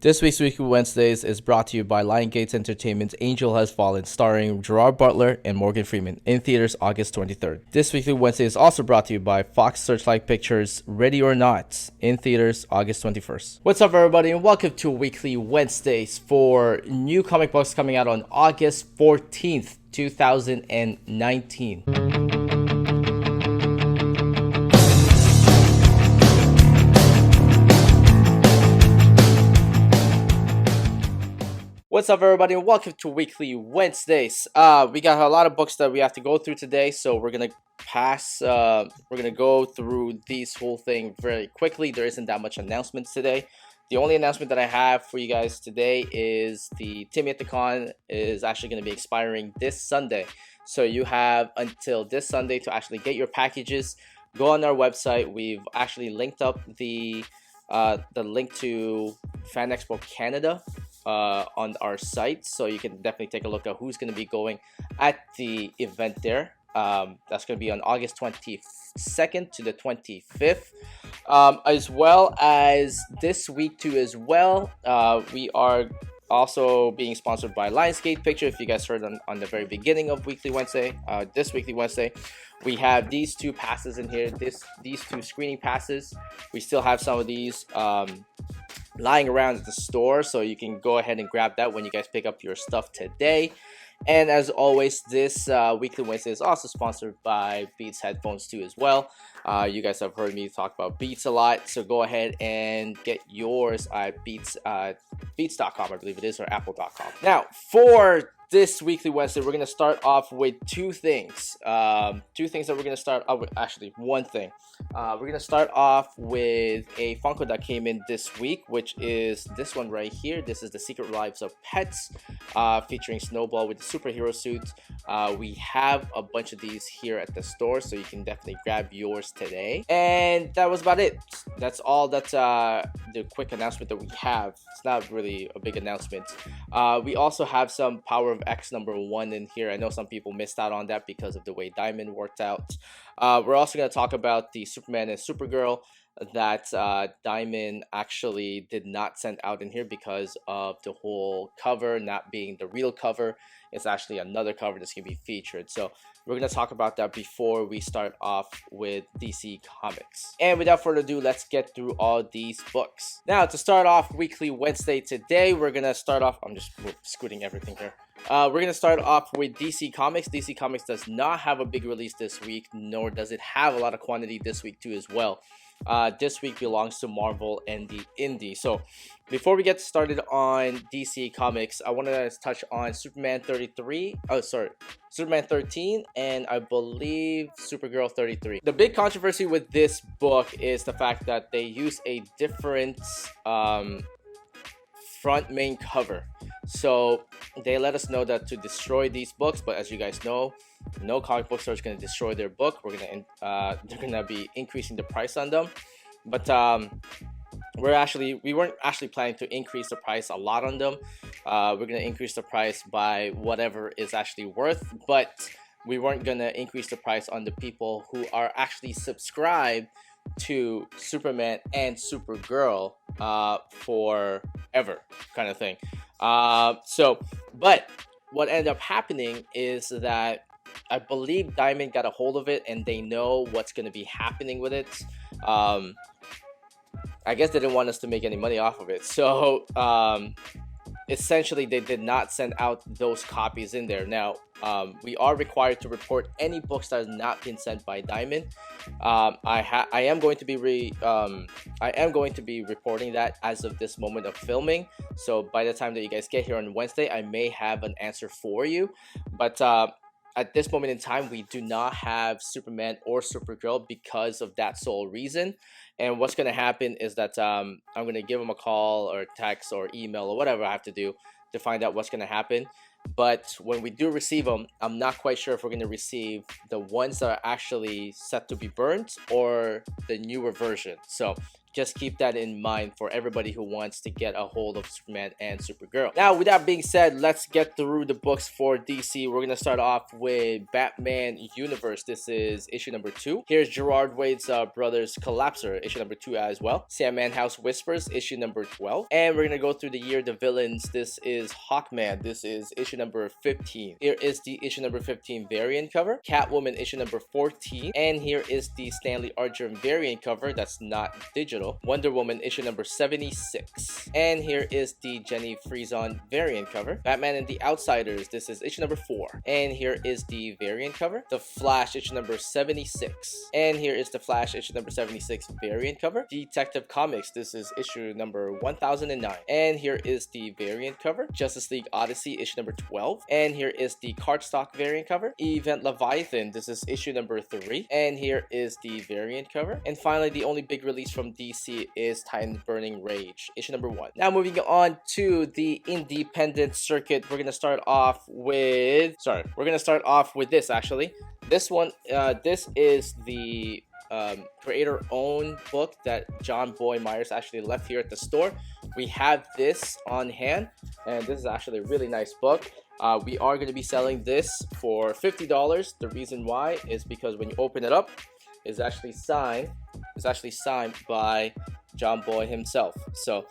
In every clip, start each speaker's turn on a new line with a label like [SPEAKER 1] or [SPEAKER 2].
[SPEAKER 1] This week's Weekly Wednesdays is brought to you by Lionsgate Entertainment's Angel Has Fallen, starring Gerard Butler and Morgan Freeman, in theaters August 23rd. This Weekly Wednesday is also brought to you by Fox Searchlight Pictures' Ready or Not, in theaters August 21st. What's up, everybody, and welcome to Weekly Wednesdays for new comic books coming out on August 14th, 2019. What's up, everybody, and welcome to Weekly Wednesdays. We got a lot of books that we have to go through today, so we're gonna go through this whole thing very quickly. There isn't that much announcements today. The only announcement that I have for you guys today is the Timmy at the Con is actually going to be expiring this Sunday. So you have until this Sunday to actually get your packages. Go on our website. We've actually linked up the link to Fan Expo Canada on our site, so you can definitely take a look at who's going to be going at the event there. That's going to be on August 22nd to the 25th, as well as this week too as well. We are also being sponsored by Lionsgate Picture. If you guys heard on the very beginning of Weekly Wednesday, this Weekly Wednesday, we have these two passes in here, these two screening passes. We still have some of these lying around at the store, so you can go ahead and grab that when you guys pick up your stuff today. And as always, this Weekly Wednesday is also sponsored by Beats headphones too as well. You guys have heard me talk about Beats a lot, so go ahead and get yours at Beats.com, I believe it is, or Apple.com. Now, for this Weekly Wednesday, we're going to start off with two things that we're going to start off with. Actually, one thing. We're going to start off with a Funko that came in this week, which is this one right here. This is the Secret Lives of Pets, featuring Snowball with the superhero suit. We have a bunch of these here at the store, so you can definitely grab yours today. And that was about it. That's all that's the quick announcement that we have. It's not really a big announcement. We also have some Power of X #1 in here. I know some people missed out on that because of the way Diamond worked out. We're also going to talk about the Superman and Supergirl that Diamond actually did not send out in here because of the whole cover not being the real cover. It's actually another cover that's going to be featured. So we're going to talk about that before we start off with DC Comics. And without further ado, let's get through all these books. Now, to start off Weekly Wednesday today, we're going to start off... I'm just scooting everything here. We're going to start off with DC Comics. DC Comics does not have a big release this week, nor does it have a lot of quantity this week too as well. This week belongs to Marvel and the Indie. So before we get started on DC Comics, I want to touch on Superman 13, and I believe Supergirl 33. The big controversy with this book is the fact that they use a different front main cover. So they let us know that to destroy these books, but as you guys know, no comic book store is going to destroy their book. They're gonna be increasing the price on them, but we weren't actually planning to increase the price a lot on them. We're gonna increase the price by whatever is actually worth, but we weren't gonna increase the price on the people who are actually subscribed to Superman and Supergirl forever, kind of thing. But what ended up happening is that I believe Diamond got a hold of it and they know what's going to be happening with it. I guess they didn't want us to make any money off of it. So essentially, they did not send out those copies in there. Now, we are required to report any books that has not been sent by Diamond. I am going to be reporting that as of this moment of filming. So by the time that you guys get here on Wednesday, I may have an answer for you. But at this moment in time, we do not have Superman or Supergirl because of that sole reason. And what's going to happen is that I'm going to give them a call or text or email or whatever I have to do to find out what's going to happen. But when we do receive them, I'm not quite sure if we're going to receive the ones that are actually set to be burnt or the newer version. So just keep that in mind for everybody who wants to get a hold of Superman and Supergirl. Now, with that being said, let's get through the books for DC. We're gonna start off with Batman Universe. This is issue number 2. Here's Gerard Wade's Brothers Collapser, issue number 2 as well. Sandman House Whispers, issue number 12. And we're gonna go through the Year of the Villains. This is Hawkman. This is issue number 15. Here is the issue number 15 variant cover. Catwoman, issue number 14. And here is the Stanley Archer variant cover that's not digital. Wonder Woman, issue number 76. And here is the Jenny Frison variant cover. Batman and the Outsiders, this is issue number 4. And here is the variant cover. The Flash, issue number 76. And here is the Flash, issue number 76 variant cover. Detective Comics, this is issue number 1009. And here is the variant cover. Justice League Odyssey, issue number 12. And here is the cardstock variant cover. Event Leviathan, this is issue number 3. And here is the variant cover. And finally, the only big release from DC is Titans Burning Rage, issue number 1. Now moving on to the independent circuit, we're gonna start off with this actually. This one, this is the creator-owned book that John Boy Myers actually left here at the store. We have this on hand, and this is actually a really nice book. We are going to be selling this for $50. The reason why is because when you open it up, it's actually signed by John Boy himself. So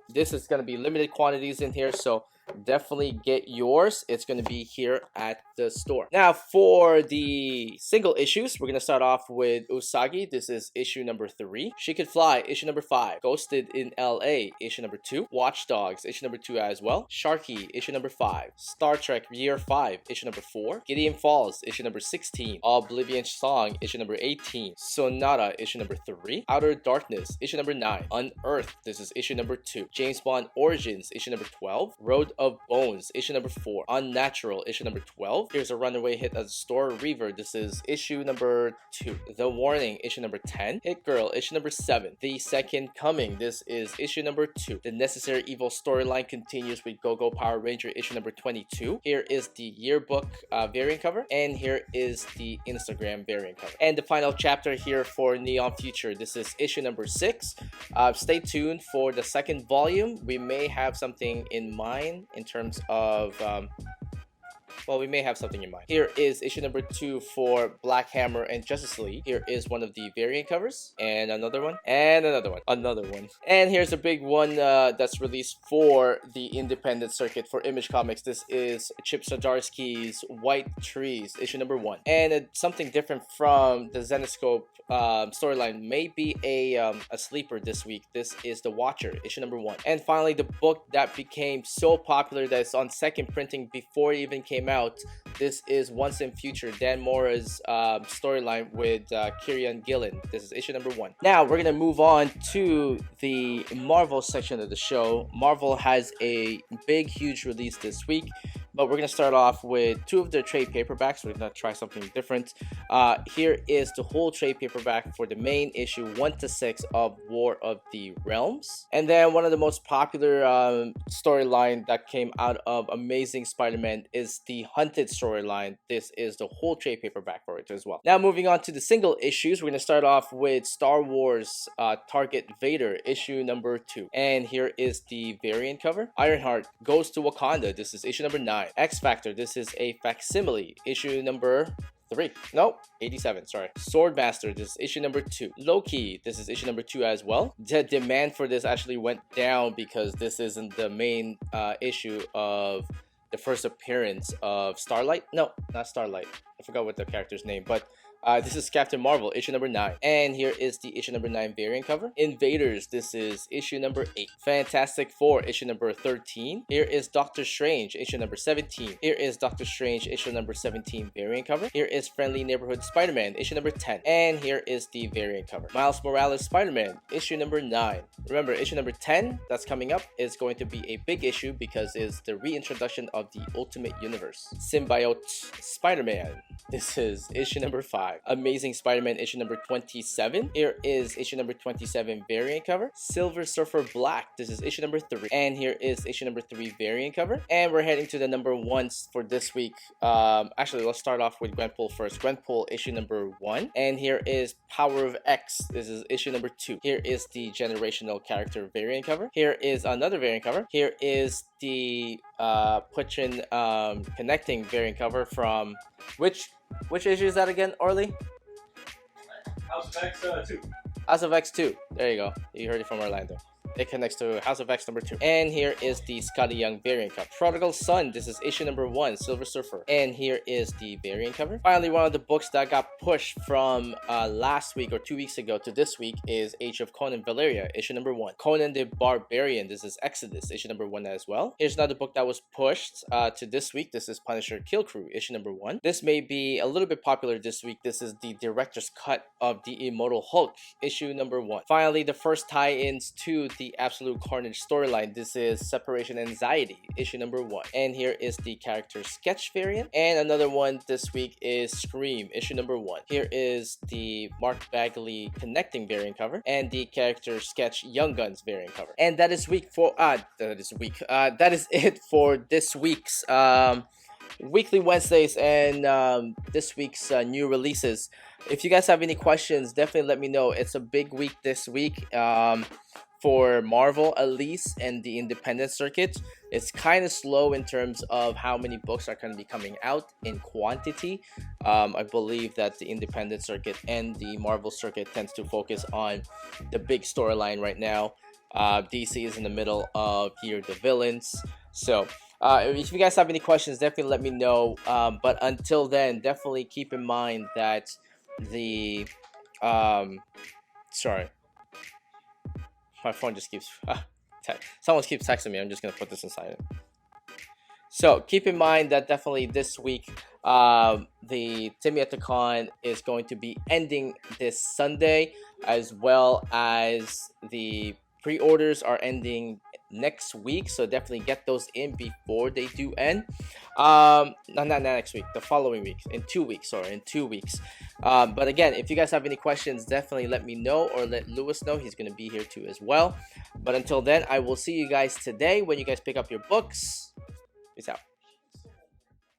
[SPEAKER 1] this is going to be limited quantities in here, so definitely get yours. It's going to be here at the store. Now for the single issues, we're going to start off with Usagi. This is issue number 3. She Could Fly, issue number 5. Ghosted in LA, issue number 2. Watch Dogs, issue number 2 as well. Sharky, issue number 5. Star Trek Year 5, issue number 4. Gideon Falls, issue number 16. Oblivion Song, issue number 18. Sonata, issue number 3. Outer Darkness, issue number 9. Unearthed, this is issue number 2. James Bond Origins, issue number 12. Road of Bones, issue number 4. Unnatural, issue number 12. Here's a runaway hit at the store, Reaver. This is issue number 2. The Warning, issue number 10. Hit Girl, issue number 7. The Second Coming, this is issue number 2. The Necessary Evil storyline continues with Go-Go Power Ranger, issue number 22. Here is the yearbook variant cover, and here is the Instagram variant cover. And the final chapter here for Neon Future, this is issue number 6. Stay tuned for the second volume. We may have something in mind in terms of we may have something in mind. Here is issue number 2 for Black Hammer and Justice League. Here is one of the variant covers, and another one, and another one. And here's a big one that's released for the independent circuit for Image Comics. This is Chip Zdarsky's White Trees, issue number 1. And something different from the Zenescope storyline, may be a sleeper this week. This is The Watcher, issue number 1. And finally, the book that became so popular that it's on second printing before it even came out. This is Once and Future, Dan Mora's storyline with Kieran Gillen. This is issue number 1. Now we're gonna move on to the Marvel section of the show. Marvel has a big, huge release this week, but we're gonna start off with 2 of their trade paperbacks. We're gonna try something different. Here is the whole trade paperback for the main issue 1 to 6 of War of the Realms. And then one of the most popular storyline that came out of Amazing Spider-Man is the Hunted storyline. This is the whole trade paperback for it as well. Now moving on to the single issues, we're gonna start off with Star Wars Target Vader, issue number 2. And here is the variant cover. Ironheart Goes to Wakanda. This is issue number 9. X Factor, this is a facsimile, issue number 3. No, 87, sorry. Swordmaster, this is issue number 2. Loki, this is issue number 2 as well. The demand for this actually went down because this isn't the main issue of the first appearance of Starlight. No, not Starlight. I forgot what the character's name, but this is Captain Marvel, issue number 9. And here is the issue number 9 variant cover. Invaders, this is issue number 8. Fantastic Four, issue number 13. Here is Doctor Strange, issue number 17. Here is Doctor Strange, issue number 17 variant cover. Here is Friendly Neighborhood Spider-Man, issue number 10. And here is the variant cover. Miles Morales Spider-Man, issue number 9. Remember, issue number 10 that's coming up is going to be a big issue because it's the reintroduction of the Ultimate Universe. Symbiote Spider-Man, this is issue number 5. 5. Amazing Spider-Man issue number 27. Here is issue number 27 variant cover. Silver Surfer Black. This is issue number 3. And here is issue number 3 variant cover. And we're heading to the number 1s for this week. Actually, let's start off with Gwenpool first. Gwenpool issue number 1. And here is Power of X. This is issue number 2. Here is the generational character variant cover. Here is another variant cover. Here is the Putchin connecting variant cover from which issue is that again, Orly?
[SPEAKER 2] House of X 2.
[SPEAKER 1] House of X 2. There you go. You heard it from Orlando. It connects to House of X number 2. And here is the Scotty Young variant cover. Prodigal Son. This is issue number 1, Silver Surfer. And here is the variant cover. Finally, one of the books that got pushed from last week or 2 weeks ago to this week is Age of Conan Valeria, issue number 1. Conan the Barbarian. This is Exodus, issue number 1 as well. Here's another book that was pushed to this week. This is Punisher Kill Crew, issue number 1. This may be a little bit popular this week. This is the director's cut of The Immortal Hulk, issue number 1. Finally, the first tie-ins to the Absolute Carnage storyline. This is Separation Anxiety, issue number 1. And here is the character sketch variant. And another one this week is Scream, issue number 1. Here is the Mark Bagley connecting variant cover and the character sketch Young Guns variant cover. And that is that is it for this week's Weekly Wednesdays and this week's new releases. If you guys have any questions, definitely let me know. It's a big week this week for Marvel, at least, and the independent circuit. It's kind of slow in terms of how many books are going to be coming out in quantity. I believe that the independent circuit and the Marvel circuit tends to focus on the big storyline right now. DC is in the middle of Year the Villains. So if you guys have any questions, definitely let me know. But until then, definitely keep in mind that the sorry, my phone just keeps someone keeps texting me. I'm just gonna put this in silent. So keep in mind that definitely this week the Timmy at the Con is going to be ending this Sunday, as well as the pre-orders are ending next week, so definitely get those in before they do end. Not next week, the following week, in 2 weeks. But again, if you guys have any questions, definitely let me know, or let Lewis know. He's going to be here too as well. But until then, I will see you guys today when you guys pick up your books. Peace out.